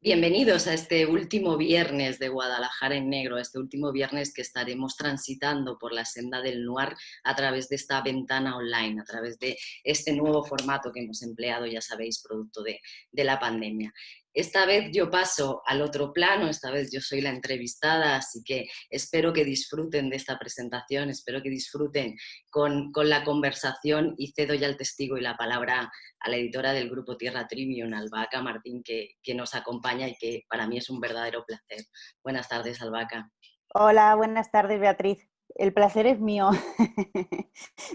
Bienvenidos a este último viernes de Guadalajara en Negro, a este último viernes que estaremos transitando por la senda del noir a través de esta ventana online, a través de este nuevo formato que hemos empleado, ya sabéis, producto de la pandemia. Esta vez yo paso al otro plano, esta vez yo soy la entrevistada, así que espero que disfruten de esta presentación, espero que disfruten con la conversación y cedo ya el testigo y la palabra a la editora del grupo Tierra Tribune, Albahaca Martín, que nos acompaña y que para mí es un verdadero placer. Buenas tardes, Albahaca. Hola, buenas tardes, Beatriz. El placer es mío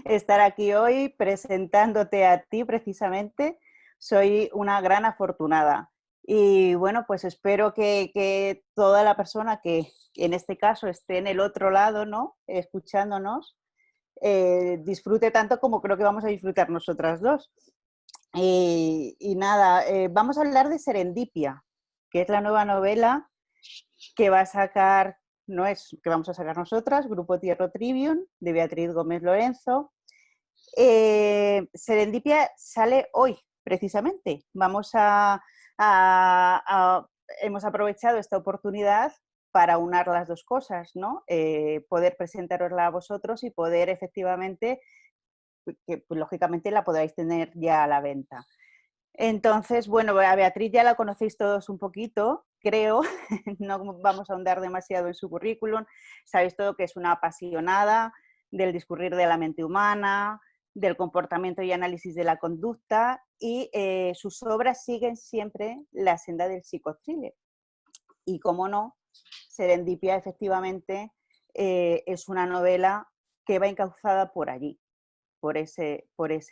estar aquí hoy presentándote a ti precisamente. Soy una gran afortunada. Y bueno, pues espero que toda la persona que en este caso esté en el otro lado, ¿no? Escuchándonos, disfrute tanto como creo que vamos a disfrutar nosotras dos. Y nada, vamos a hablar de Serendipia, que es la nueva novela que va a sacar, no es que vamos a sacar nosotras, Grupo Tierra Tribune, de Beatriz Gómez Lorenzo. Serendipia sale hoy, precisamente. Hemos aprovechado esta oportunidad para unar las dos cosas, ¿no? Poder presentarosla a vosotros y poder efectivamente, que pues, lógicamente la podráis tener ya a la venta. Entonces, bueno, a Beatriz ya la conocéis todos un poquito, creo, no vamos a ahondar demasiado en su currículum, sabéis todo que es una apasionada del discurrir de la mente humana, del comportamiento y análisis de la conducta, y sus obras siguen siempre la senda del psicothriller. Y como no, Serendipia efectivamente es una novela que va encauzada por allí, por ese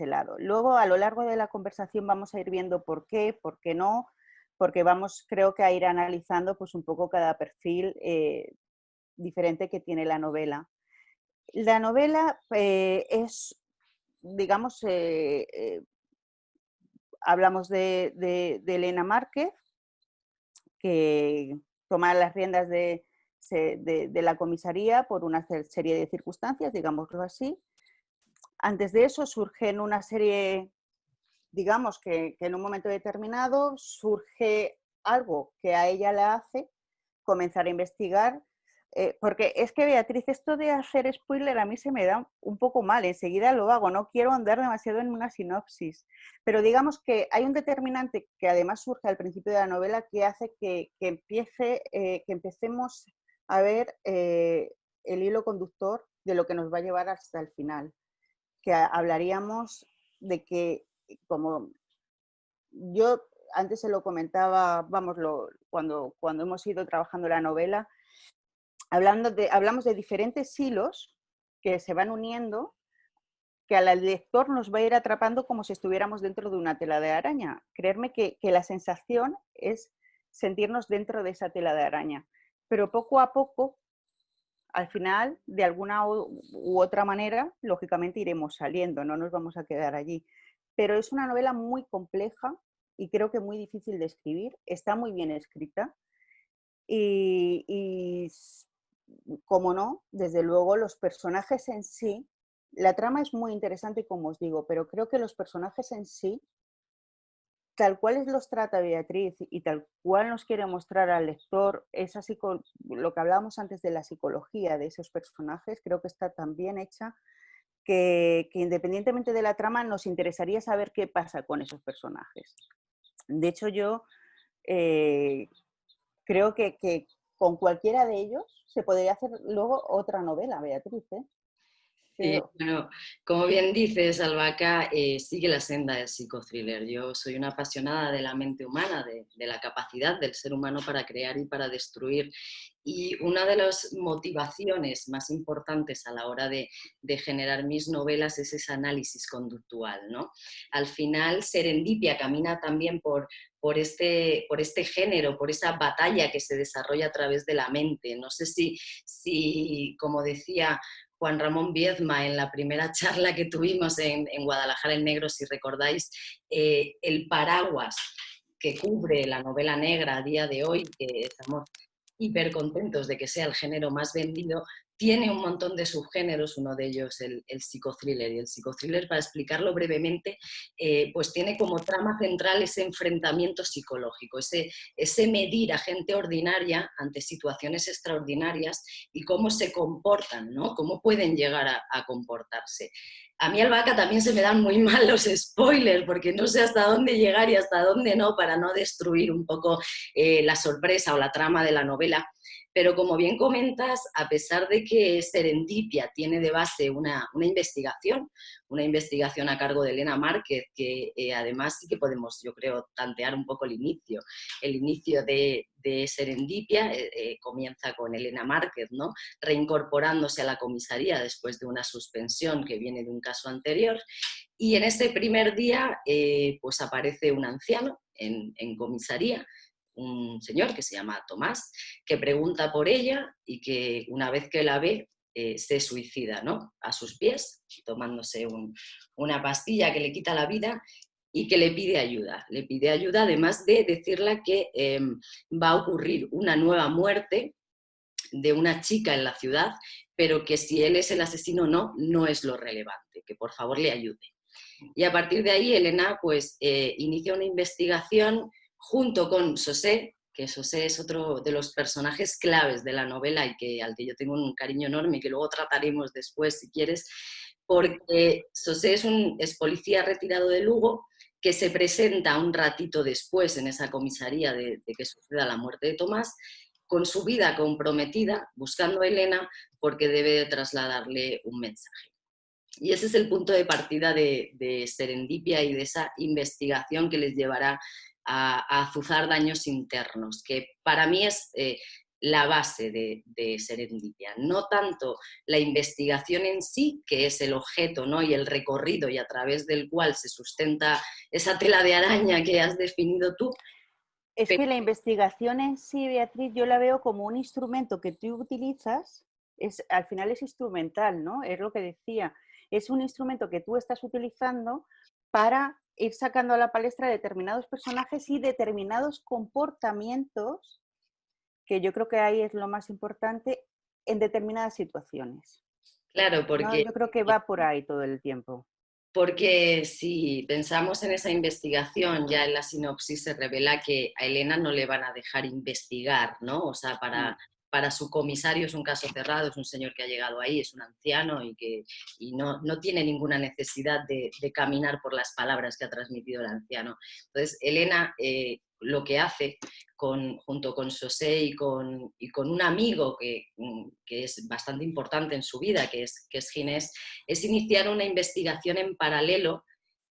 lado. Luego, a lo largo de la conversación vamos a ir viendo por qué no, porque vamos, creo que a ir analizando pues un poco cada perfil diferente que tiene la novela. La novela es, digamos, hablamos de Elena Márquez, que toma las riendas de la comisaría por una serie de circunstancias, digámoslo así. Antes de eso surgen una serie, digamos que en un momento determinado surge algo que a ella le hace comenzar a investigar, porque es que Beatriz, esto de hacer spoiler a mí se me da un poco mal, enseguida lo hago, no quiero andar demasiado en una sinopsis, pero digamos que hay un determinante que además surge al principio de la novela que hace que empecemos a ver el hilo conductor de lo que nos va a llevar hasta el final, que hablaríamos de que, como yo antes se lo comentaba, vamos, cuando hemos ido trabajando la novela, hablamos de diferentes hilos que se van uniendo, que al lector nos va a ir atrapando como si estuviéramos dentro de una tela de araña. Creerme que la sensación es sentirnos dentro de esa tela de araña. Pero poco a poco, al final, de alguna u otra manera, lógicamente iremos saliendo, no nos vamos a quedar allí. Pero es una novela muy compleja y creo que muy difícil de escribir. Está muy bien escrita y como no, desde luego los personajes en sí, la trama es muy interesante, como os digo, pero creo que los personajes en sí, tal cual los trata Beatriz y tal cual nos quiere mostrar al lector, lo que hablábamos antes de la psicología de esos personajes, creo que está tan bien hecha que independientemente de la trama nos interesaría saber qué pasa con esos personajes. De hecho, yo eh, creo que con cualquiera de ellos se podría hacer luego otra novela, Beatriz, ¿eh? Sí, Creo. bueno, como bien dices, Albahaca, sigue la senda del psicothriller. Yo soy una apasionada de la mente humana, de la capacidad del ser humano para crear y para destruir. Y una de las motivaciones más importantes a la hora de generar mis novelas es ese análisis conductual, ¿no? Al final, Serendipia camina también por este género, por esa batalla que se desarrolla a través de la mente. No sé si como decía Juan Ramón Biedma en la primera charla que tuvimos en Guadalajara en Negro, si recordáis, el paraguas que cubre la novela negra a día de hoy, que estamos hiper contentos de que sea el género más vendido, tiene un montón de subgéneros, uno de ellos el psicothriller. Y el psicothriller, para explicarlo brevemente, pues tiene como trama central ese enfrentamiento psicológico, ese medir a gente ordinaria ante situaciones extraordinarias y cómo se comportan, ¿no? Cómo pueden llegar a comportarse. A mí, Albahaca, también se me dan muy mal los spoilers, porque no sé hasta dónde llegar y hasta dónde no, para no destruir un poco la sorpresa o la trama de la novela. Pero como bien comentas, a pesar de que Serendipia tiene de base una investigación a cargo de Elena Márquez, que además sí que podemos, yo creo, tantear un poco el inicio. El inicio de Serendipia comienza con Elena Márquez, ¿no? Reincorporándose a la comisaría después de una suspensión que viene de un caso anterior. Y en ese primer día pues aparece un anciano en comisaría, un señor que se llama Tomás, que pregunta por ella y que una vez que la ve se suicida, ¿no? A sus pies, tomándose una pastilla que le quita la vida y que le pide ayuda. Le pide ayuda además de decirle que va a ocurrir una nueva muerte de una chica en la ciudad, pero que si él es el asesino o no, no es lo relevante, que por favor le ayude. Y a partir de ahí, Elena pues inicia una investigación junto con Sosé, que Sosé es otro de los personajes claves de la novela y al que yo tengo un cariño enorme y que luego trataremos después, si quieres, porque Sosé es policía retirado de Lugo, que se presenta un ratito después en esa comisaría de que suceda la muerte de Tomás, con su vida comprometida, buscando a Elena porque debe de trasladarle un mensaje. Y ese es el punto de partida de Serendipia y de esa investigación que les llevará a azuzar daños internos, que para mí es la base de Serendipia. No tanto la investigación en sí, que es el objeto, ¿no? Y el recorrido y a través del cual se sustenta esa tela de araña que has definido tú. Es que la investigación en sí, Beatriz, yo la veo como un instrumento que tú utilizas, al final es instrumental, ¿no? Es lo que decía. Es un instrumento que tú estás utilizando para ir sacando a la palestra determinados personajes y determinados comportamientos, que yo creo que ahí es lo más importante, en determinadas situaciones. Claro, ¿No? porque Yo creo que va por ahí todo el tiempo. Porque si pensamos en esa investigación, ya en la sinopsis se revela que a Elena no le van a dejar investigar, ¿no? O sea, para su comisario es un caso cerrado, es un señor que ha llegado ahí, es un anciano y no tiene ninguna necesidad de caminar por las palabras que ha transmitido el anciano. Entonces, Elena lo que hace junto con José y con un amigo que es bastante importante en su vida, que es Ginés, es iniciar una investigación en paralelo,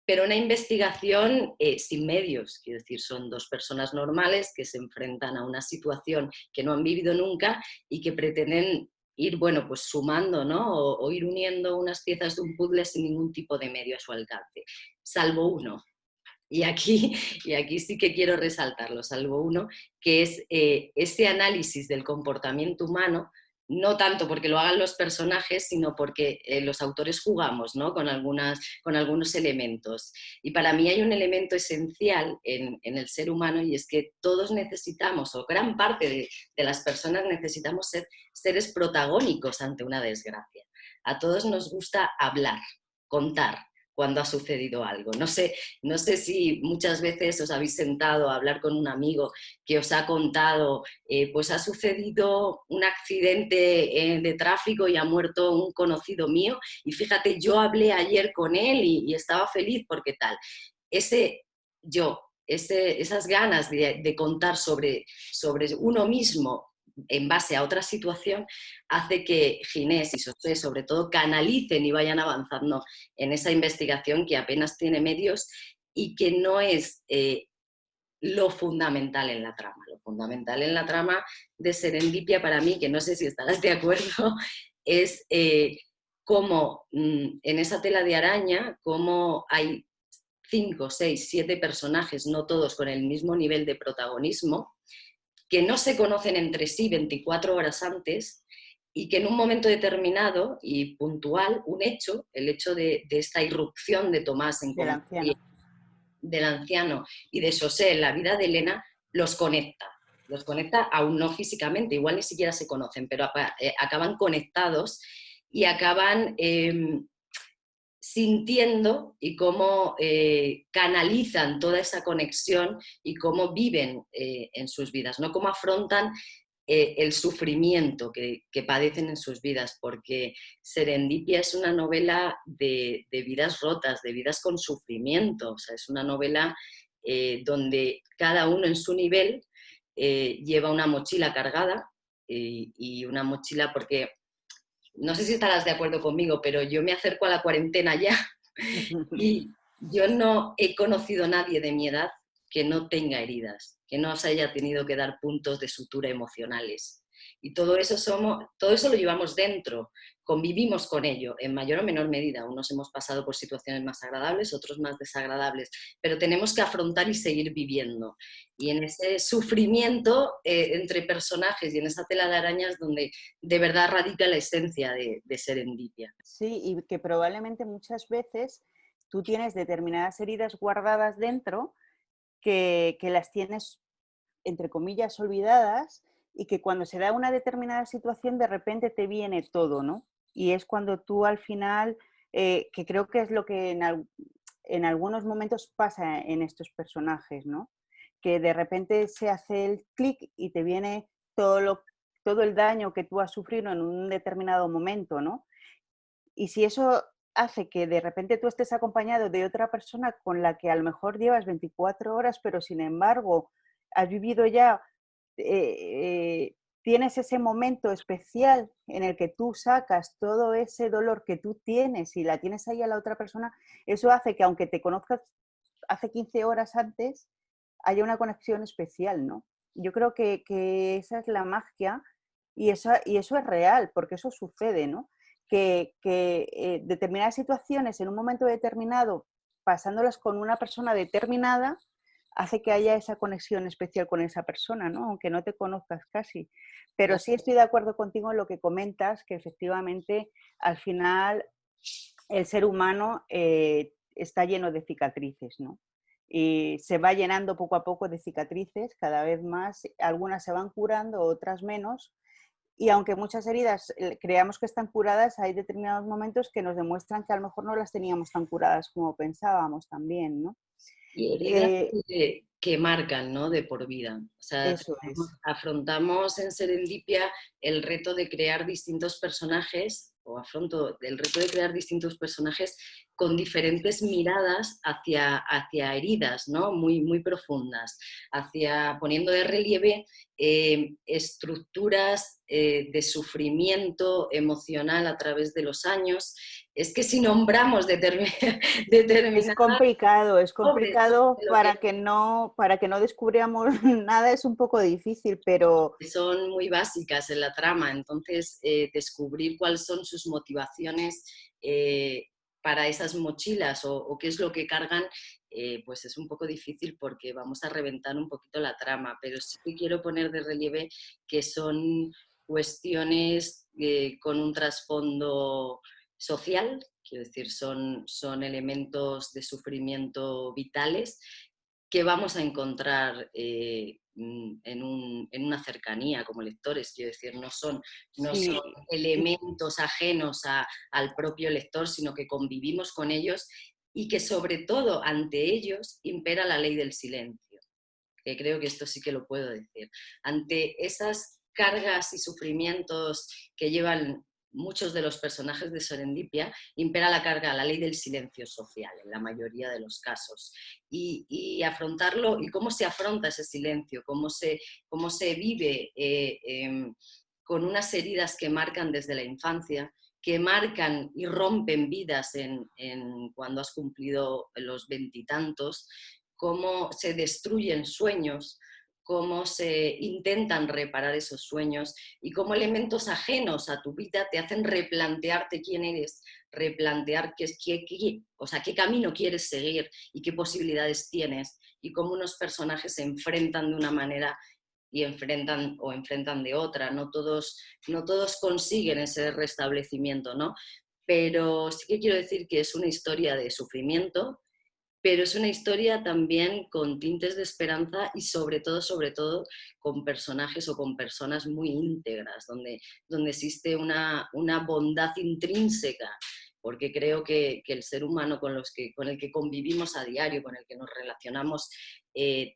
pero una investigación sin medios. Quiero decir, son dos personas normales que se enfrentan a una situación que no han vivido nunca y que pretenden ir, bueno, pues sumando, ¿no? O ir uniendo unas piezas de un puzzle sin ningún tipo de medio a su alcance, salvo uno. Y aquí sí que quiero resaltarlo, salvo uno, que es ese análisis del comportamiento humano, no tanto porque lo hagan los personajes, sino porque los autores jugamos, ¿no? con algunos elementos. Y para mí hay un elemento esencial en el ser humano y es que todos necesitamos, o gran parte de las personas necesitamos ser seres protagónicos ante una desgracia. A todos nos gusta hablar, contar cuando ha sucedido algo. No sé si muchas veces os habéis sentado a hablar con un amigo que os ha contado, pues ha sucedido un accidente de tráfico y ha muerto un conocido mío y fíjate, yo hablé ayer con él y estaba feliz porque tal. Esas ganas de contar sobre uno mismo en base a otra situación, hace que Ginés y Sosé, sobre todo, canalicen y vayan avanzando en esa investigación que apenas tiene medios y que no es lo fundamental en la trama. Lo fundamental en la trama de Serendipia para mí, que no sé si estarás de acuerdo, es cómo en esa tela de araña, cómo hay 5, 6, 7 personajes, no todos con el mismo nivel de protagonismo, que no se conocen entre sí 24 horas antes y que en un momento determinado y puntual, el hecho de esta irrupción de Tomás en Del anciano. del anciano y de José en la vida de Elena, los conecta. los conecta aún no físicamente, igual ni siquiera se conocen, pero acaban conectados y acaban sintiendo y cómo canalizan toda esa conexión y cómo viven en sus vidas, no cómo afrontan el sufrimiento que padecen en sus vidas, porque Serendipia es una novela de vidas rotas, de vidas con sufrimiento, o sea, es una novela donde cada uno en su nivel lleva una mochila cargada y una mochila porque no sé si estarás de acuerdo conmigo, pero yo me acerco a la cuarentena ya y yo no he conocido a nadie de mi edad que no tenga heridas, que no se haya tenido que dar puntos de sutura emocionales. Y todo eso lo llevamos dentro, convivimos con ello en mayor o menor medida. Unos hemos pasado por situaciones más agradables, otros más desagradables, pero tenemos que afrontar y seguir viviendo. Y en ese sufrimiento entre personajes y en esa tela de arañas donde de verdad radica la esencia de Serendipia. Sí, y que probablemente muchas veces tú tienes determinadas heridas guardadas dentro que las tienes, entre comillas, olvidadas y que cuando se da una determinada situación de repente te viene todo, ¿no? Y es cuando tú al final, que creo que es lo que en algunos momentos pasa en estos personajes, ¿no? Que de repente se hace el clic y te viene todo el daño que tú has sufrido en un determinado momento, ¿no? Y si eso hace que de repente tú estés acompañado de otra persona con la que a lo mejor llevas 24 horas, pero sin embargo has vivido ya, tienes ese momento especial en el que tú sacas todo ese dolor que tú tienes y la tienes ahí a la otra persona, eso hace que aunque te conozcas hace 15 horas antes, haya una conexión especial, ¿no? Yo creo que esa es la magia y eso es real, porque eso sucede, ¿no? Que determinadas situaciones en un momento determinado, pasándolas con una persona determinada, hace que haya esa conexión especial con esa persona, ¿no? Aunque no te conozcas casi. Pero sí estoy de acuerdo contigo en lo que comentas, que efectivamente al final el ser humano está lleno de cicatrices, ¿no? Y se va llenando poco a poco de cicatrices, cada vez más, algunas se van curando, otras menos, y aunque muchas heridas creamos que están curadas, hay determinados momentos que nos demuestran que a lo mejor no las teníamos tan curadas como pensábamos también, ¿no? Y heridas que marcan, ¿no? De por vida. O sea, Eso es. afrontamos en Serendipia el reto de crear distintos personajes, o afronto el reto de crear distintos personajes con diferentes miradas hacia heridas, ¿no? Muy, muy profundas, poniendo de relieve estructuras de sufrimiento emocional a través de los años. Es que si nombramos determinadas Es pobres, complicado lo que para que no descubramos nada, es un poco difícil, pero son muy básicas en la trama, entonces descubrir cuáles son sus motivaciones para esas mochilas o qué es lo que cargan, pues es un poco difícil porque vamos a reventar un poquito la trama, pero sí que quiero poner de relieve que son cuestiones con un trasfondo social, quiero decir, son elementos de sufrimiento vitales que vamos a encontrar en una cercanía como lectores, quiero decir, no son sí, elementos ajenos al propio lector, sino que convivimos con ellos y que sobre todo ante ellos impera la ley del silencio, que creo que esto sí que lo puedo decir. Ante esas cargas y sufrimientos que llevan muchos de los personajes de Serendipia, impera la carga, la ley del silencio social en la mayoría de los casos. Y afrontarlo, y cómo se afronta ese silencio, cómo se vive con unas heridas que marcan desde la infancia, que marcan y rompen vidas cuando has cumplido los veintitantos, cómo se destruyen sueños, cómo se intentan reparar esos sueños y cómo elementos ajenos a tu vida te hacen replantearte quién eres, replantear qué camino quieres seguir y qué posibilidades tienes y cómo unos personajes se enfrentan de una manera y enfrentan de otra. No todos consiguen ese restablecimiento, ¿no? Pero sí que quiero decir que es una historia de sufrimiento, pero es una historia también con tintes de esperanza y sobre todo, con personajes o con personas muy íntegras, donde existe una bondad intrínseca, porque creo que el ser humano con el que convivimos a diario, con el que nos relacionamos,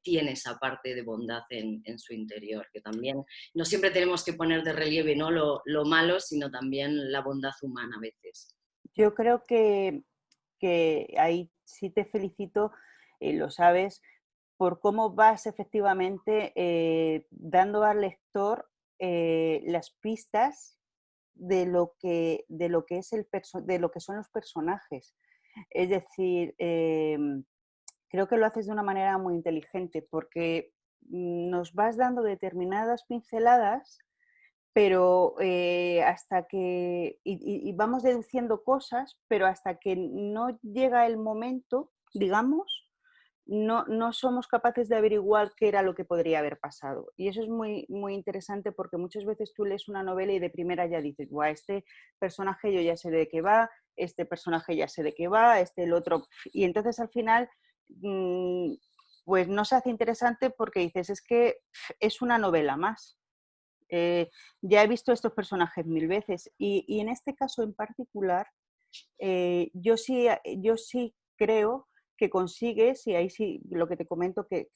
tiene esa parte de bondad en su interior, que también no siempre tenemos que poner de relieve, ¿no?, lo malo, sino también la bondad humana a veces. Yo creo que ahí sí te felicito, lo sabes, por cómo vas efectivamente dando al lector las pistas de lo que es de lo que son los personajes. Es decir, creo que lo haces de una manera muy inteligente porque nos vas dando determinadas pinceladas, pero hasta que, y vamos deduciendo cosas, pero hasta que no llega el momento, digamos, no somos capaces de averiguar qué era lo que podría haber pasado. Y eso es muy, muy interesante porque muchas veces tú lees una novela y de primera ya dices, guau, este personaje yo ya sé de qué va, este personaje ya sé de qué va, este el otro. Y entonces al final, mm, pues no se hace interesante porque dices, es que es una novela más. Ya he visto estos personajes mil veces y en este caso en particular, yo sí creo que consigues, y ahí sí lo que te comento que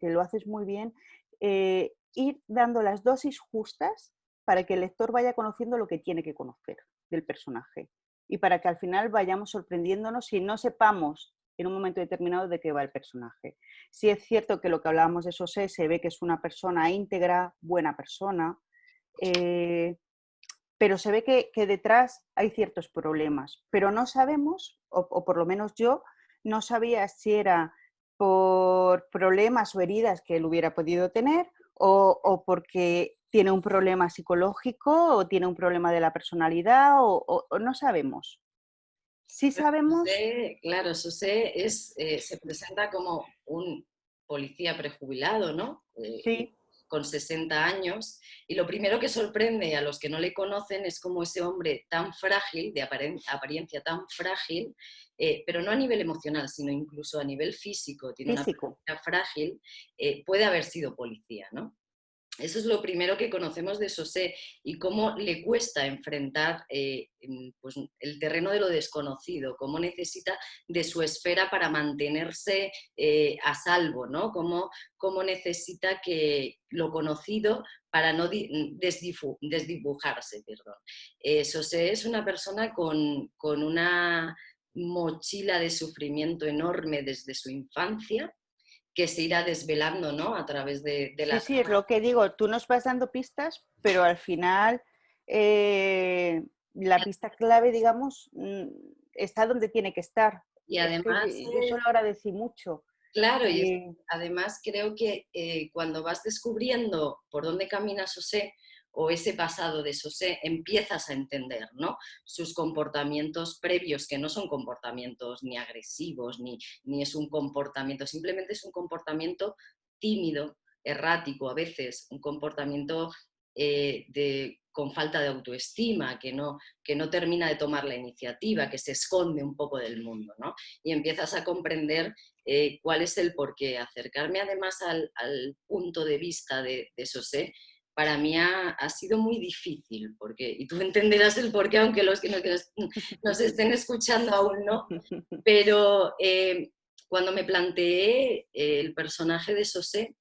lo haces muy bien, ir dando las dosis justas para que el lector vaya conociendo lo que tiene que conocer del personaje y para que al final vayamos sorprendiéndonos y no sepamos en un momento determinado de qué va el personaje. Sí es cierto que lo que hablábamos de Sosé se ve que es una persona íntegra, buena persona, eh, pero se ve que detrás hay ciertos problemas, pero no sabemos, o por lo menos yo, no sabía si era por problemas o heridas que él hubiera podido tener o porque tiene un problema psicológico o tiene un problema de la personalidad o no sabemos. Sí sabemos, José, claro, José se presenta como un policía prejubilado, ¿no? sí, Con 60 años, y lo primero que sorprende a los que no le conocen es como ese hombre tan frágil, de apariencia tan frágil, pero no a nivel emocional, sino incluso a nivel físico, tiene una físico. apariencia frágil, puede haber sido policía, ¿no? Eso es lo primero que conocemos de Sosé y cómo le cuesta enfrentar pues, el terreno de lo desconocido, cómo necesita de su esfera para mantenerse a salvo, ¿no? Cómo necesita que lo conocido para no desdibujarse. Perdón. Sosé es una persona con una mochila de sufrimiento enorme desde su infancia, que se irá desvelando, ¿no?, a través de Sí, la sí, es trama. lo que digo, tú nos vas dando pistas, pero al final eh, la pista clave, digamos, está donde tiene que estar. Y Es que además, yo eso lo agradecí mucho. claro, Y además creo que cuando vas descubriendo por dónde camina Sosé o ese pasado de Sosé, empiezas a entender, ¿no?, sus comportamientos previos, que no son comportamientos ni agresivos, ni es un comportamiento, simplemente es un comportamiento tímido, errático a veces, un comportamiento con falta de autoestima, que no termina de tomar la iniciativa, que se esconde un poco del mundo, ¿no? Y empiezas a comprender cuál es el porqué. Acercarme además al punto de vista de Sosé, para mí ha sido muy difícil, y tú entenderás el porqué, aunque los que nos estén escuchando aún no, pero cuando me planteé el personaje de Sosé,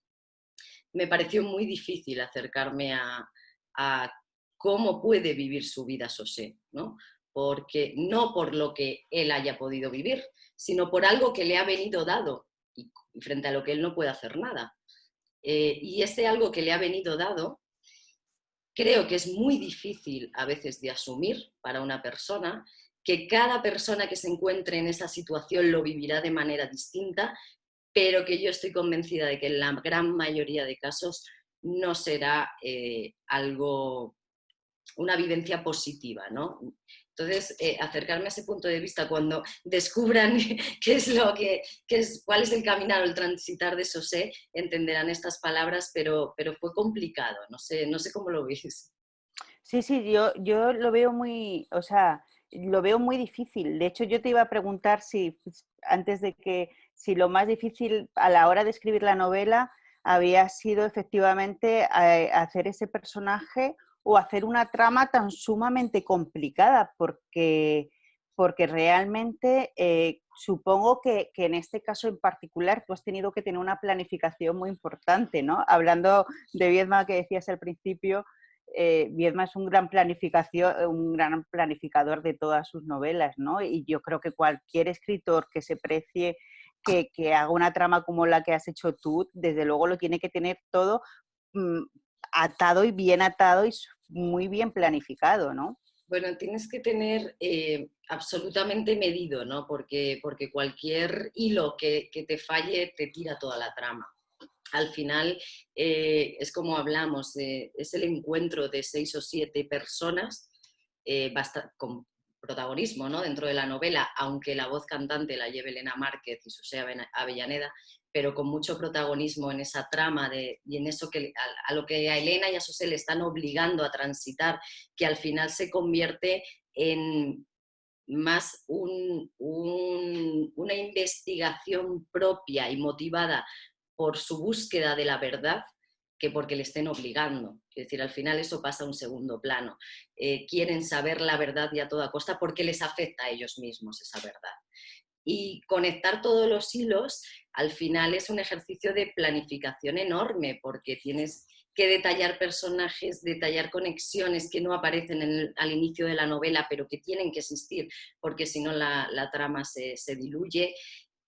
me pareció muy difícil acercarme a cómo puede vivir su vida Sosé, ¿no? Porque no por lo que él haya podido vivir, sino por algo que le ha venido dado y frente a lo que él no puede hacer nada. Y ese algo que le ha venido dado, creo que es muy difícil a veces de asumir para una persona, que cada persona que se encuentre en esa situación lo vivirá de manera distinta, pero que yo estoy convencida de que en la gran mayoría de casos no será una vivencia positiva, ¿no? Entonces, acercarme a ese punto de vista cuando descubran cuál es el caminar o el transitar de Sosé, entenderán estas palabras, pero fue complicado, no sé cómo lo ves. sí, sí, yo lo veo muy, o sea, lo veo muy difícil. De hecho, yo te iba a preguntar si, antes de que, si lo más difícil a la hora de escribir la novela había sido efectivamente hacer ese personaje o hacer una trama tan sumamente complicada, porque realmente supongo que en este caso en particular tú has tenido que tener una planificación muy importante, ¿no? Hablando de Viedma que decías al principio, Viedma es un gran planificador de todas sus novelas, ¿no? Y yo creo que cualquier escritor que se precie que haga una trama como la que has hecho tú, desde luego lo tiene que tener todo mm, atado y muy bien planificado, ¿no? Bueno, tienes que tener absolutamente medido, ¿no? Porque cualquier hilo que te falle te tira toda la trama. Al final es como hablamos, es el encuentro de 6 o 7 personas con protagonismo, ¿no? Dentro de la novela, aunque la voz cantante la lleve Elena Márquez y José Avellaneda, pero con mucho protagonismo en esa trama y en eso a lo que a Elena y a José le están obligando a transitar, que al final se convierte en más una investigación propia y motivada por su búsqueda de la verdad que porque le estén obligando. Es decir, al final eso pasa a un segundo plano. Quieren saber la verdad y a toda costa porque les afecta a ellos mismos esa verdad. Y conectar todos los hilos al final es un ejercicio de planificación enorme porque tienes que detallar personajes, detallar conexiones que no aparecen al inicio de la novela pero que tienen que existir porque si no la trama se diluye.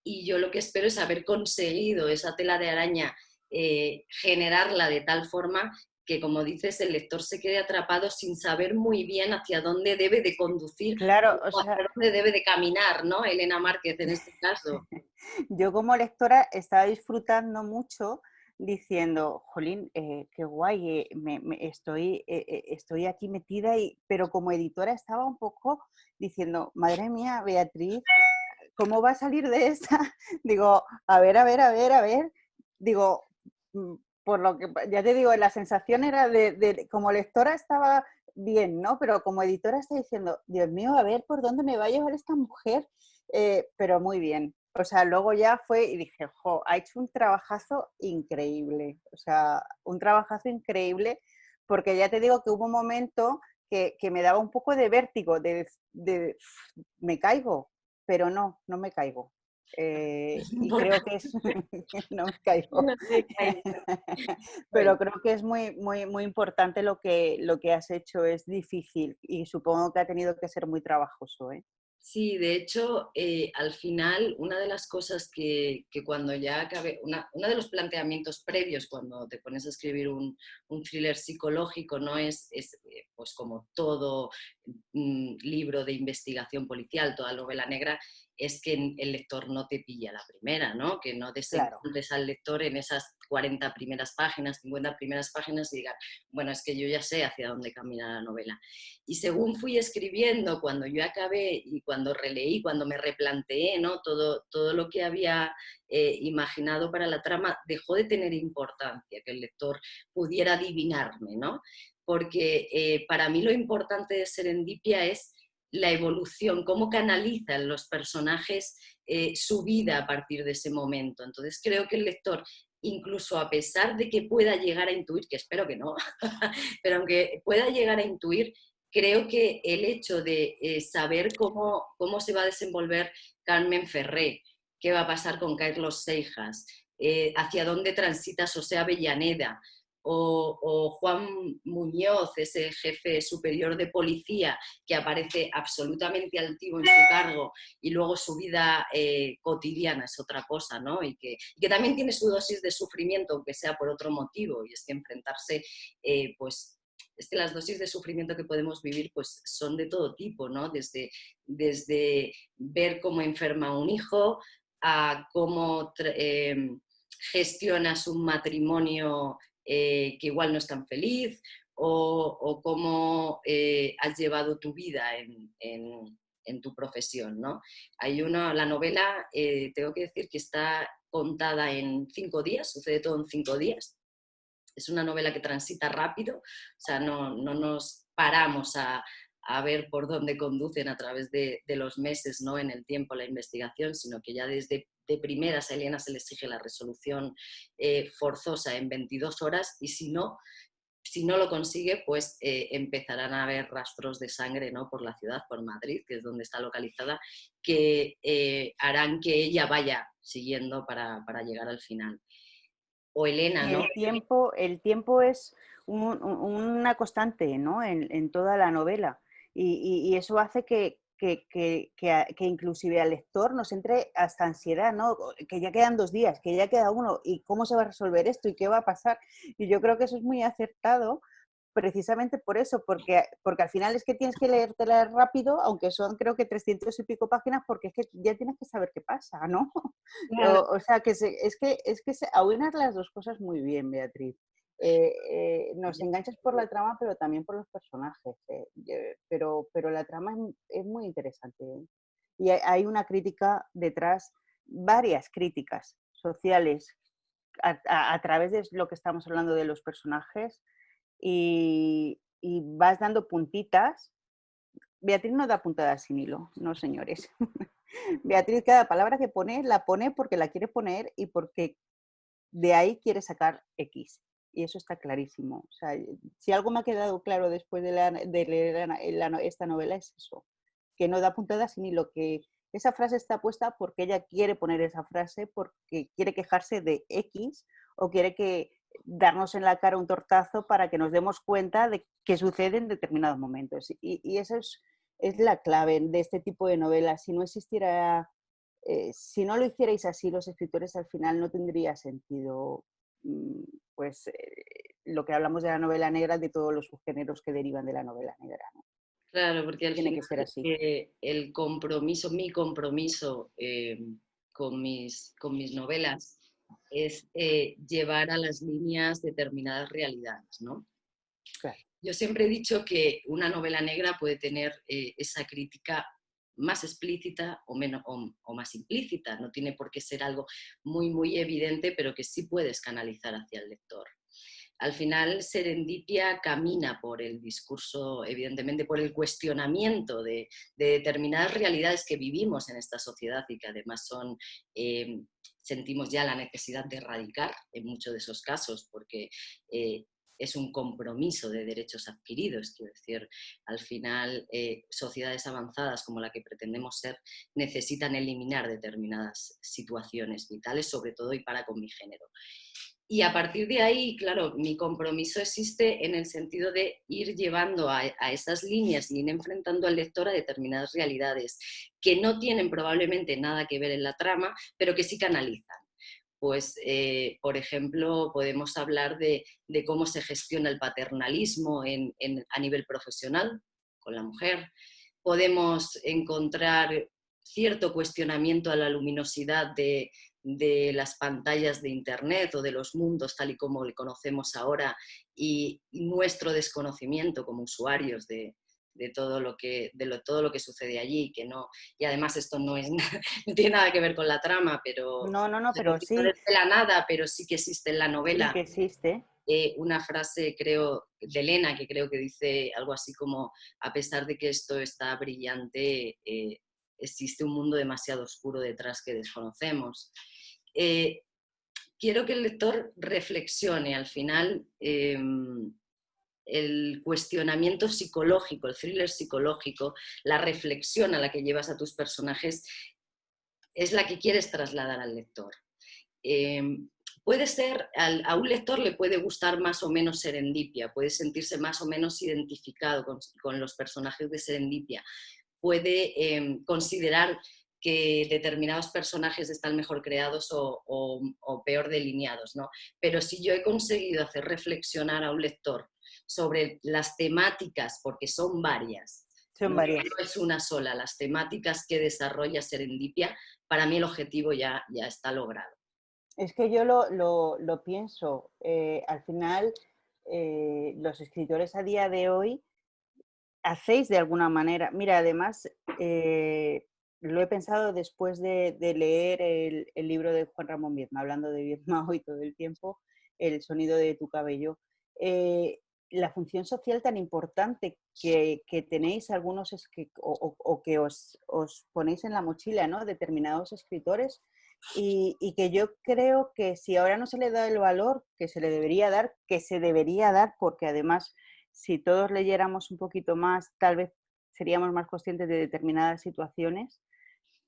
Y yo lo que espero es haber conseguido esa tela de araña, generarla de tal forma que, como dices, el lector se quede atrapado sin saber muy bien hacia dónde debe de conducir Claro, o o sea, hacia dónde debe de caminar, ¿no? Elena Márquez en este caso. yo como lectora estaba disfrutando mucho diciendo, jolín, qué guay, estoy aquí metida, pero como editora estaba un poco diciendo, madre mía, Beatriz, ¿cómo va a salir de esta? Digo, a ver, a ver, a ver, a ver. Digo, mm, por lo que ya te digo, la sensación era como lectora estaba bien, ¿no? Pero como editora estoy diciendo, Dios mío, a ver por dónde me va a llevar esta mujer. Pero muy bien. O sea, luego ya fue y dije, jo, ha hecho un trabajazo increíble. O sea, un trabajazo increíble, porque ya te digo que hubo un momento que me daba un poco de vértigo, me caigo, pero no, no me caigo. Y Porque creo que es, no me caigo. no te caigo. Bueno, Pero creo que es muy, muy, muy importante lo que has hecho, es difícil y supongo que ha tenido que ser muy trabajoso, ¿eh? sí, de hecho, al final, una de las cosas que cuando ya acabé, uno de los planteamientos previos cuando te pones a escribir un thriller psicológico, no pues como todo libro de investigación policial, toda novela negra, es que el lector no te pilla la primera, ¿no? Que no Claro. desencuentres al lector en esas 40 primeras páginas, 50 primeras páginas y digan, bueno, es que yo ya sé hacia dónde camina la novela. Y según fui escribiendo, cuando yo acabé y cuando releí, cuando me replanteé, ¿no? Todo lo que había imaginado para la trama, dejó de tener importancia, que el lector pudiera adivinarme, ¿no? Porque para mí lo importante de Serendipia es la evolución, cómo canalizan los personajes su vida a partir de ese momento. Entonces creo que el lector, incluso a pesar de que pueda llegar a intuir, que espero que no, pero aunque pueda llegar a intuir, creo que el hecho de saber cómo se va a desenvolver Carmen Ferré, qué va a pasar con Carlos Seijas, hacia dónde transita José Avellaneda o Juan Muñoz, ese jefe superior de policía que aparece absolutamente altivo en su cargo y luego su vida cotidiana es otra cosa, ¿no? Y que también tiene su dosis de sufrimiento, aunque sea por otro motivo, y es que enfrentarse, pues, es que las dosis de sufrimiento que podemos vivir pues son de todo tipo, ¿no? Desde ver cómo enferma un hijo a cómo gestionas un matrimonio que igual no es tan feliz o cómo has llevado tu vida en tu profesión, ¿no? La novela, tengo que decir que está contada en 5 días, sucede todo en 5 días. Es una novela que transita rápido, o sea, no nos paramos a ver por dónde conducen a través de los meses, ¿no? En el tiempo la investigación, sino que ya desde de primeras a Elena se le exige la resolución forzosa en 22 horas y si no lo consigue, pues empezarán a haber rastros de sangre, ¿no? Por la ciudad, por Madrid, que es donde está localizada, que harán que ella vaya siguiendo para llegar al final. O Elena, Y ¿no? el tiempo es una constante, ¿no? En toda la novela. Y eso hace que inclusive al lector nos entre hasta ansiedad, ¿no? Que ya quedan 2 días, que ya queda uno, y cómo se va a resolver esto y qué va a pasar. Y yo creo que eso es muy acertado precisamente por eso, porque al final es que tienes que leértela rápido, aunque son creo que 300 y pico páginas, porque es que ya tienes que saber qué pasa, ¿no? Claro. O sea, es que aunas las dos cosas muy bien, Beatriz. Nos enganchas por la trama, pero también por los personajes. Pero la trama es muy interesante. Y hay una crítica detrás, varias críticas sociales a través de lo que estamos hablando de los personajes y vas dando puntitas. Beatriz no da puntadas sin hilo, no señores. Beatriz cada palabra que pone la pone porque la quiere poner y porque de ahí quiere sacar X. Y eso está clarísimo. O sea, si algo me ha quedado claro después de leer esta novela es eso, que no da puntadas sin hilo, que esa frase está puesta porque ella quiere poner esa frase, porque quiere quejarse de X o quiere darnos en la cara un tortazo para que nos demos cuenta de qué sucede en determinados momentos. Y eso es la clave de este tipo de novelas. Si no existiera si no lo hicierais así, los escritores al final no tendría sentido mm, pues lo que hablamos de la novela negra, de todos los subgéneros que derivan de la novela negra, ¿no? Claro, porque al Tiene final que ser así. el compromiso, mi compromiso con mis novelas es llevar a las líneas determinadas realidades, ¿no? Claro. Yo siempre he dicho que una novela negra puede tener esa crítica más explícita o, menos, o más implícita, no tiene por qué ser algo muy, muy evidente, pero que sí puedes canalizar hacia el lector. Al final, Serendipia camina por el discurso, evidentemente por el cuestionamiento de determinadas realidades que vivimos en esta sociedad y que además son, sentimos ya la necesidad de erradicar en muchos de esos casos, porque es un compromiso de derechos adquiridos, quiero decir, al final sociedades avanzadas como la que pretendemos ser necesitan eliminar determinadas situaciones vitales, sobre todo y para con mi género. Y a partir de ahí, claro, mi compromiso existe en el sentido de ir llevando a esas líneas y ir enfrentando al lector a determinadas realidades que no tienen probablemente nada que ver en la trama, pero que sí canalizan. Pues, por ejemplo, podemos hablar de cómo se gestiona el paternalismo a nivel profesional con la mujer. Podemos encontrar cierto cuestionamiento a la luminosidad de las pantallas de Internet o de los mundos tal y como le conocemos ahora y nuestro desconocimiento como usuarios de todo lo que sucede allí, que no, y además esto no, no tiene nada que ver con la trama, pero No, pero no sí, desde la nada, pero sí que existe en la sí novela que existe. una frase, creo, de Elena, que creo que dice algo así como, a pesar de que esto está brillante, existe un mundo demasiado oscuro detrás que desconocemos. Eh, quiero que el lector reflexione al final. El cuestionamiento psicológico, el thriller psicológico, la reflexión a la que llevas a tus personajes es la que quieres trasladar al lector. Eh, puede ser, a un lector le puede gustar más o menos Serendipia, puede sentirse más o menos identificado con los personajes de Serendipia, puede considerar que determinados personajes están mejor creados o peor delineados, ¿no? Pero si yo he conseguido hacer reflexionar a un lector sobre las temáticas, porque son varias, Son no, varias. no es una sola, las temáticas que desarrolla Serendipia, para mí el objetivo ya está logrado. Es que yo lo pienso. Al final, los escritores a día de hoy hacéis de alguna manera. Mira, además, lo he pensado después de leer el libro de Juan Ramón Viedma, hablando de Viedma hoy todo el tiempo, El sonido de tu cabello. la función social tan importante que tenéis algunos o que os ponéis en la mochila, ¿no? Determinados escritores y que yo creo que si ahora no se le da el valor que se le debería dar, que se debería dar, porque además si todos leyéramos un poquito más, tal vez seríamos más conscientes de determinadas situaciones,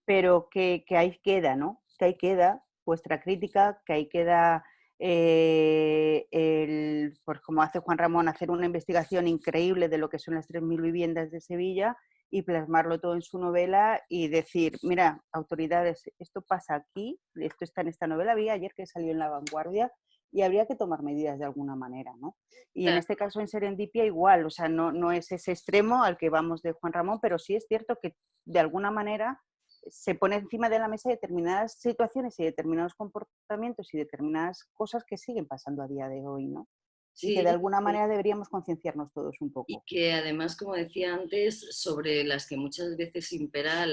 pero que ahí queda, ¿no? Que ahí queda vuestra crítica, que ahí queda pues como hace Juan Ramón, hacer una investigación increíble de lo que son las 3.000 viviendas de Sevilla y plasmarlo todo en su novela y decir, mira, autoridades, esto pasa aquí, esto está en esta novela, vi ayer que salió en La Vanguardia y habría que tomar medidas de alguna manera, ¿no? Y en Claro. este caso en Serendipia igual, o sea, no es ese extremo al que vamos de Juan Ramón, pero sí es cierto que de alguna manera se pone encima de la mesa determinadas situaciones y determinados comportamientos y determinadas cosas que siguen pasando a día de hoy, ¿no? Y que Sí, de alguna manera deberíamos concienciarnos todos un y poco. que además, como decía antes, sobre las que muchas veces impera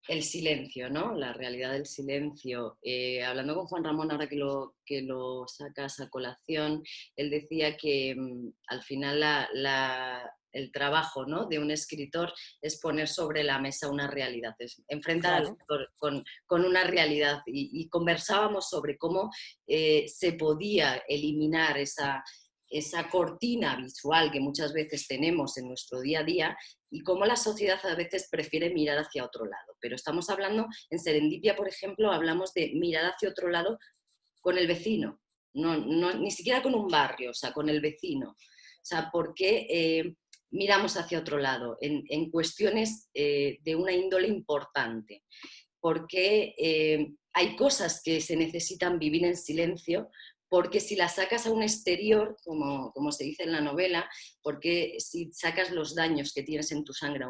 el silencio, ¿no? La realidad del silencio. Hablando con Juan Ramón, ahora que lo sacas a colación, él decía que al final el trabajo, ¿no?, de un escritor es poner sobre la mesa una realidad, es enfrentar al Claro, lector con una realidad. Y conversábamos sobre cómo se podía eliminar esa cortina visual que muchas veces tenemos en nuestro día a día y cómo la sociedad a veces prefiere mirar hacia otro lado. Pero estamos hablando, en Serendipia, por ejemplo, hablamos de mirar hacia otro lado con el vecino, ni siquiera con un barrio, o sea, con el vecino. O sea, ¿por qué miramos hacia otro lado en cuestiones de una índole importante? Porque hay cosas que se necesitan vivir en silencio, porque si las sacas a un exterior, como se dice en la novela, porque si sacas los daños que tienes en tu sangre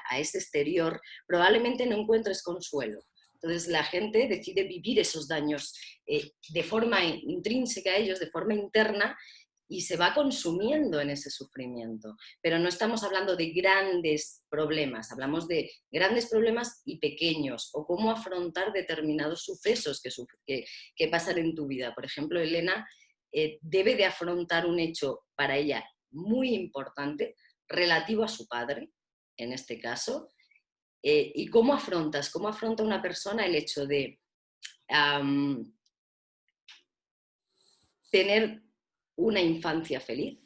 a ese exterior, probablemente no encuentres consuelo. Entonces la gente decide vivir esos daños de forma intrínseca a ellos, de forma interna, y se va consumiendo en ese sufrimiento. Pero no estamos hablando de grandes problemas, hablamos de grandes problemas y pequeños, o cómo afrontar determinados sucesos que pasan en tu vida. Por ejemplo, Elena debe de afrontar un hecho para ella muy importante, relativo a su padre, en este caso, y cómo afronta una persona el hecho de tener una infancia feliz,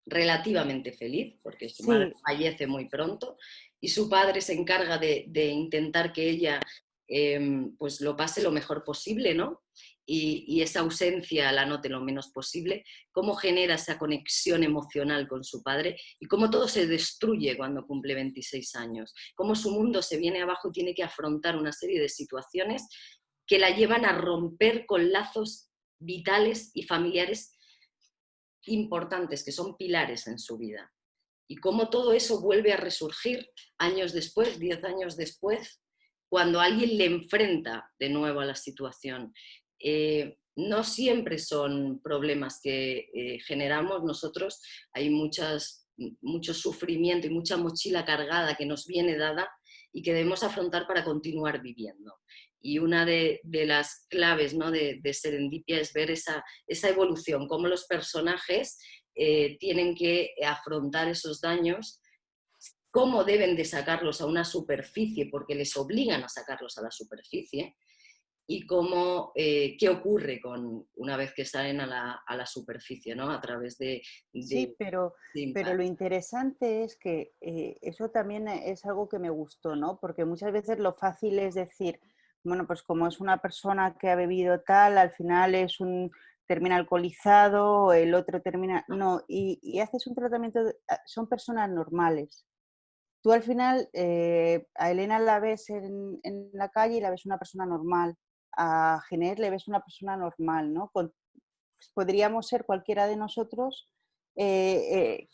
relativamente feliz, porque su madre sí, fallece muy pronto, y su padre se encarga de intentar que ella pues lo pase lo mejor posible, ¿no? Y esa ausencia la note lo menos posible, cómo genera esa conexión emocional con su padre y cómo todo se destruye cuando cumple 26 años, cómo su mundo se viene abajo y tiene que afrontar una serie de situaciones que la llevan a romper con lazos vitales y familiares importantes, que son pilares en su vida. Y cómo todo eso vuelve a resurgir años después, 10 años después, cuando alguien le enfrenta de nuevo a la situación. No siempre son problemas que generamos nosotros, hay mucho sufrimiento y mucha mochila cargada que nos viene dada y que debemos afrontar para continuar viviendo. Y una de las claves, ¿no?, de Serendipia es ver esa evolución, cómo los personajes tienen que afrontar esos daños, cómo deben de sacarlos a una superficie, porque les obligan a sacarlos a la superficie, y qué ocurre una vez que salen a la superficie, ¿no?, a través sí, de pero lo impactos. interesante es que eso también es algo que me gustó, ¿no? Porque muchas veces lo fácil es decir, bueno, pues como es una persona que ha bebido tal, al final termina alcoholizado, el otro termina... No, y haces un tratamiento, son personas normales. Tú al final a Elena la ves en la calle y la ves una persona normal, a Ginés le ves una persona normal, ¿no? Podríamos ser cualquiera de nosotros eh,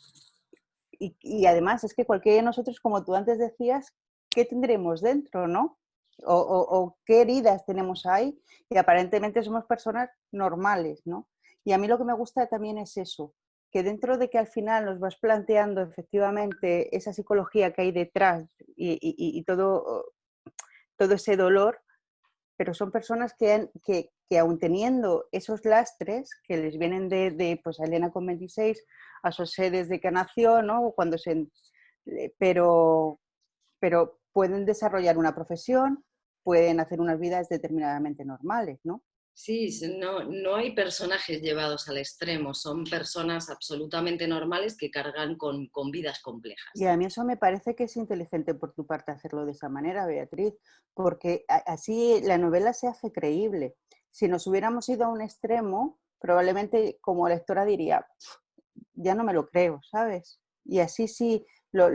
y además es que cualquiera de nosotros, como tú antes decías, ¿qué tendremos dentro, no? O qué heridas tenemos ahí y aparentemente somos personas normales, ¿no? Y a mí lo que me gusta también es eso, que dentro de que al final nos vas planteando efectivamente esa psicología que hay detrás y todo ese dolor, pero son personas que aun teniendo esos lastres que les vienen pues a Elena con 26, a José desde que nació, ¿no? Pero, pero pueden desarrollar una profesión, pueden hacer unas vidas determinadamente normales, ¿no? Sí, no hay personajes llevados al extremo, son personas absolutamente normales que cargan con vidas Y complejas. a mí eso me parece que es inteligente por tu parte hacerlo de esa manera, Beatriz, porque así la novela se hace creíble. Si nos hubiéramos ido a un extremo, probablemente como lectora diría, ya no me lo creo, ¿sabes? Y así sí, lo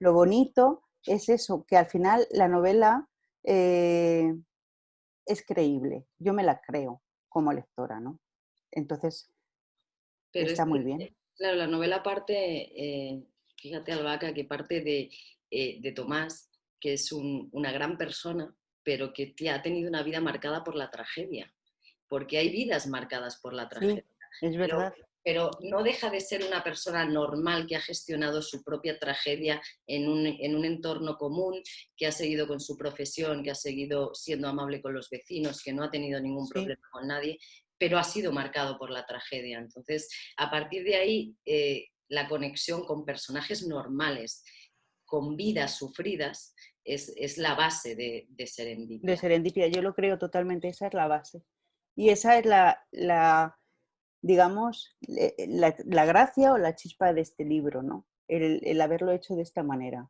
bonito es eso, que al final la novela eh, es creíble, yo me la creo como lectora, ¿no? Entonces, Pero es está muy bien. que, claro, la novela parte, fíjate Albaca, que parte de Tomás, que es una gran persona, pero que ha tenido una vida marcada por la tragedia, porque hay vidas marcadas por la Sí, tragedia. es Pero, verdad. pero no deja de ser una persona normal que ha gestionado su propia tragedia en un entorno común, que ha seguido con su profesión, que ha seguido siendo amable con los vecinos, que no ha tenido ningún Sí. problema con nadie, pero ha sido marcado por la tragedia. Entonces, a partir de ahí, la conexión con personajes normales, con vidas sufridas, es la base de De Serendipia. serendipia, yo lo creo totalmente, esa es la base. Y esa es digamos, la gracia o la chispa de este libro, ¿no? El haberlo hecho de esta manera.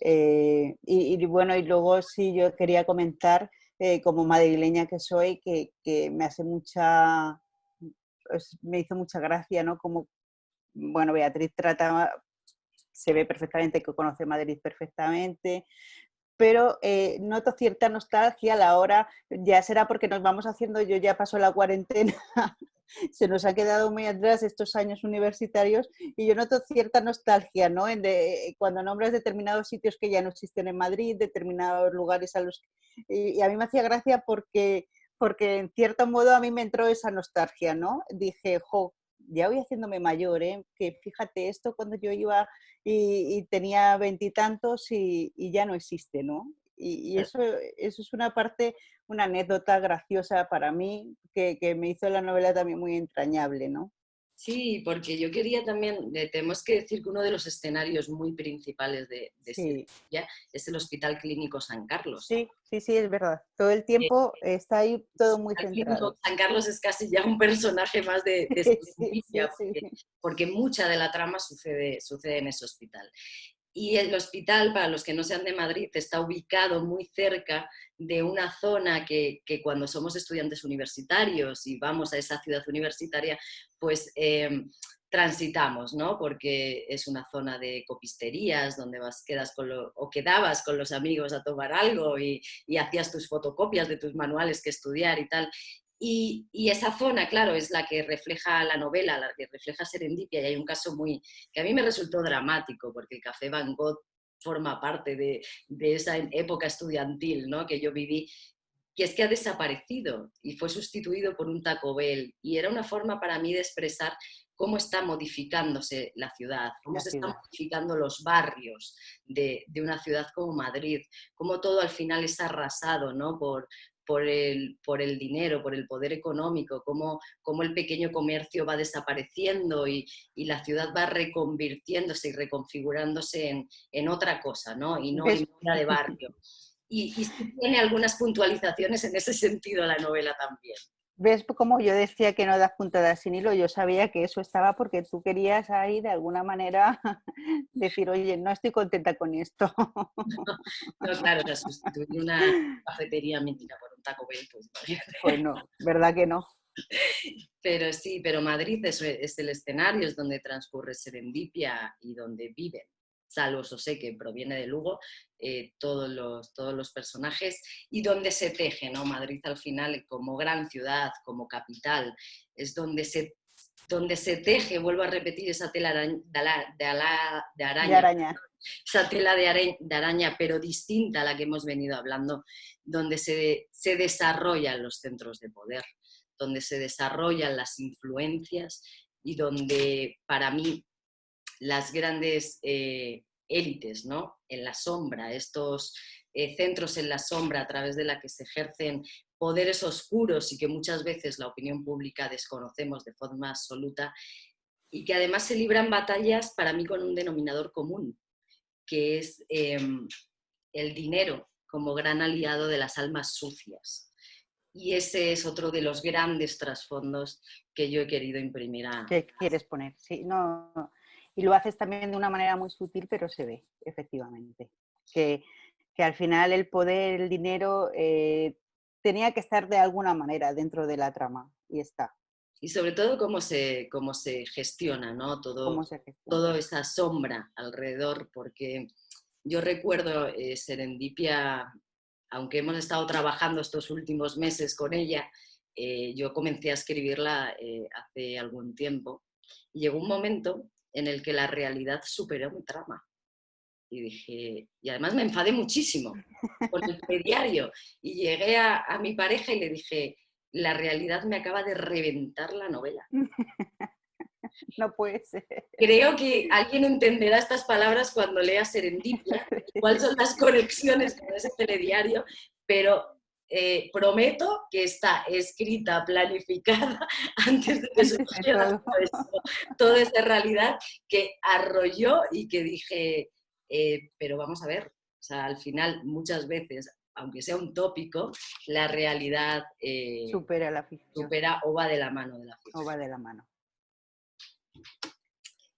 Y bueno, y luego sí, yo quería comentar, como madrileña que soy, que me hace pues, me hizo mucha gracia, ¿no? Como, bueno, Beatriz se ve perfectamente que conoce Madrid perfectamente, pero noto cierta nostalgia a la hora, ya será porque nos vamos haciendo, yo ya paso la cuarentena, se nos ha quedado muy atrás estos años universitarios y yo noto cierta nostalgia, ¿no? Cuando nombras determinados sitios que ya no existen en Madrid, determinados lugares y a mí me hacía gracia porque en cierto modo a mí me entró esa nostalgia, ¿no? Dije, jo, ya voy haciéndome mayor, ¿eh? Que fíjate esto cuando yo iba y tenía veintitantos y ya no existe, ¿no? Y eso es una parte, una anécdota graciosa para mí que me hizo la novela también muy entrañable, ¿no? Sí, porque yo quería también, tenemos que decir que uno de los escenarios muy principales de Sí, Sevilla es el Hospital Clínico San Carlos. sí, sí, sí, es verdad. Todo el El tiempo está ahí todo muy Hospital Clínico centrado. San Carlos es casi ya un personaje más de Sí, sí, Serendipia, sí. porque mucha de la trama sucede en ese hospital. Y el hospital, para los que no sean de Madrid, está ubicado muy cerca de una zona que cuando somos estudiantes universitarios y vamos a esa ciudad universitaria, pues transitamos, ¿no? Porque es una zona de copisterías donde quedabas con los amigos a tomar algo y hacías tus fotocopias de tus manuales que estudiar y tal. Y esa zona, claro, es la que refleja la novela, la que refleja Serendipia, y hay un caso que a mí me resultó dramático, porque el Café Van Gogh forma parte de esa época estudiantil, ¿no? Que yo viví, que es que ha desaparecido y fue sustituido por un Taco Bell. Y era una forma para mí de expresar cómo está modificándose la ciudad, cómo La se están ciudad. modificando los barrios de una ciudad como Madrid, cómo todo al final es arrasado, ¿no? Por el dinero, por el poder económico, cómo el pequeño comercio va desapareciendo y la ciudad va reconvirtiéndose y reconfigurándose en otra cosa, ¿no? Y no ¿Ves? en vida de barrio. Y sí tiene algunas puntualizaciones en ese sentido la novela también. ¿Ves cómo yo decía que no das puntadas sin hilo? Yo sabía que eso estaba porque tú querías ahí de alguna manera decir, oye, no estoy contenta con esto. No, claro, o sea, sustituir una cafetería mítica por un Taco Bell, pues Pues no, ¿verdad que no? pero sí, pero Madrid es el escenario, es donde transcurre Serendipia y donde viven, salvo José, que proviene de Lugo, todos los personajes, y donde se teje, ¿no? Madrid al final, como gran ciudad, como capital, es donde se teje, vuelvo a repetir, esa tela de De araña, araña. esa tela de araña, pero distinta a la que hemos venido hablando, donde se desarrollan los centros de poder, donde se desarrollan las influencias y donde para mí las grandes élites, ¿no? En la sombra, estos centros en la sombra a través de la que se ejercen poderes oscuros y que muchas veces la opinión pública desconocemos de forma absoluta, y que además se libran batallas para mí con un denominador común, que es el dinero como gran aliado de las almas sucias. Y ese es otro de los grandes trasfondos que yo he querido imprimir a... ¿Qué quieres poner? Sí, no, no. Y lo haces también de una manera muy sutil, pero se ve, efectivamente. Que al final el poder, el dinero, tenía que estar de alguna manera dentro de la trama, y está. Y sobre todo cómo se gestiona, ¿no? ¿Cómo se gestiona? Toda esa sombra alrededor, porque yo recuerdo Serendipia, aunque hemos estado trabajando estos últimos meses con ella, yo comencé a escribirla hace algún tiempo, y llegó un momento en el que la realidad superó mi trama. Y dije, y además me enfadé muchísimo con el diario, y llegué a mi pareja y le dije, la realidad me acaba de reventar la novela. No puede ser. Creo que alguien entenderá estas palabras cuando lea Serendipia, cuáles son las conexiones con ese telediario, pero prometo que está escrita, planificada, antes de que Antes de surgiera todo. toda esta realidad que arrolló y que dije, pero vamos a ver, o sea, al final muchas veces, aunque sea un tópico, la realidad Supera la ficción. supera o va de la mano de la O ficción. va de la mano.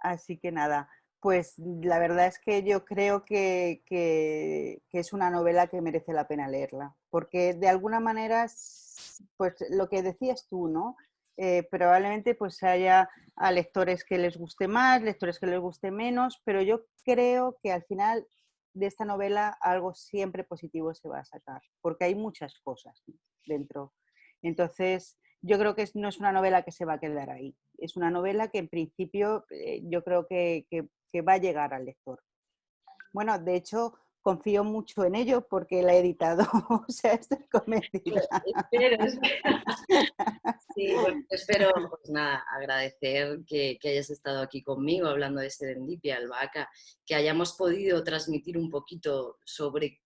Así que nada, pues la verdad es que yo creo que es una novela que merece la pena leerla, porque de alguna manera, pues lo que decías tú, ¿no? Probablemente pues haya a lectores que les guste más, lectores que les guste menos, pero yo creo que al final de esta novela algo siempre positivo se va a sacar, porque hay muchas cosas, ¿no?, dentro. Entonces, yo creo que no es una novela que se va a quedar ahí. Es una novela que en principio yo creo que va a llegar al lector. Bueno, de hecho, confío mucho en ello porque la he editado, o sea, estoy convencida. Espero. Sí, bueno, espero, pues nada, agradecer que hayas estado aquí conmigo hablando de Serendipia, Albahaca, que hayamos podido transmitir un poquito sobre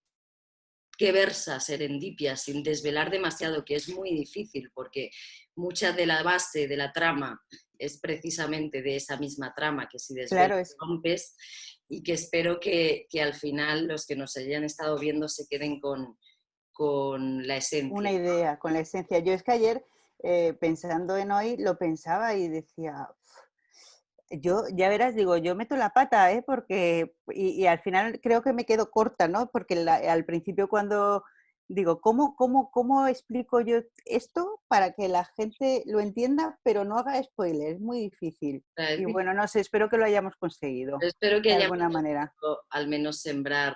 qué versa Serendipia sin desvelar demasiado, que es muy difícil porque mucha de la base de la trama es precisamente de esa misma trama, que si desvelas Claro, es rompes, y que espero que al final los que nos hayan estado viendo se queden con la una esencia. idea con la esencia. Yo es que ayer, pensando en hoy, lo pensaba y decía, yo, ya verás, digo, yo meto la pata, ¿eh? Porque, y al final creo que me quedo corta, ¿no? Porque al principio cuando digo, ¿cómo explico yo esto para que la gente lo entienda, pero no haga spoiler? Es muy difícil. O sea, es Y difícil. bueno, no sé, espero que lo hayamos conseguido, Espero que de hayamos alguna manera. podido al menos sembrar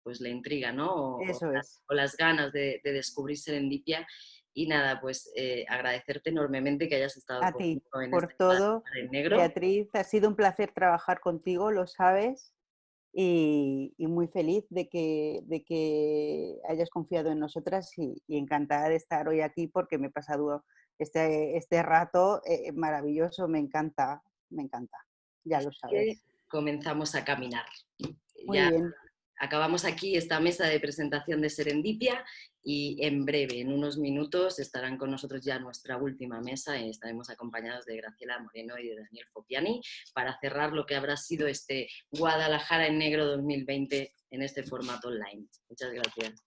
pues la intriga, ¿no? Eso es. O las ganas de descubrir Serendipia. Y nada, pues agradecerte enormemente que hayas estado A ti, conmigo en por este Guadalajara todo, en negro. Beatriz, ha sido un placer trabajar contigo, lo sabes. Y muy feliz de que hayas confiado en nosotras y encantada de estar hoy aquí porque me he pasado este rato maravilloso, me encanta, ya Así lo que sabes. comenzamos a caminar. Muy Ya bien, acabamos aquí esta mesa de presentación de Serendipia y en breve, en unos minutos, estarán con nosotros ya nuestra última mesa y estaremos acompañados de Graciela Moreno y de Daniel Fopiani para cerrar lo que habrá sido este Guadalajara en negro 2020 en este formato online. Muchas gracias.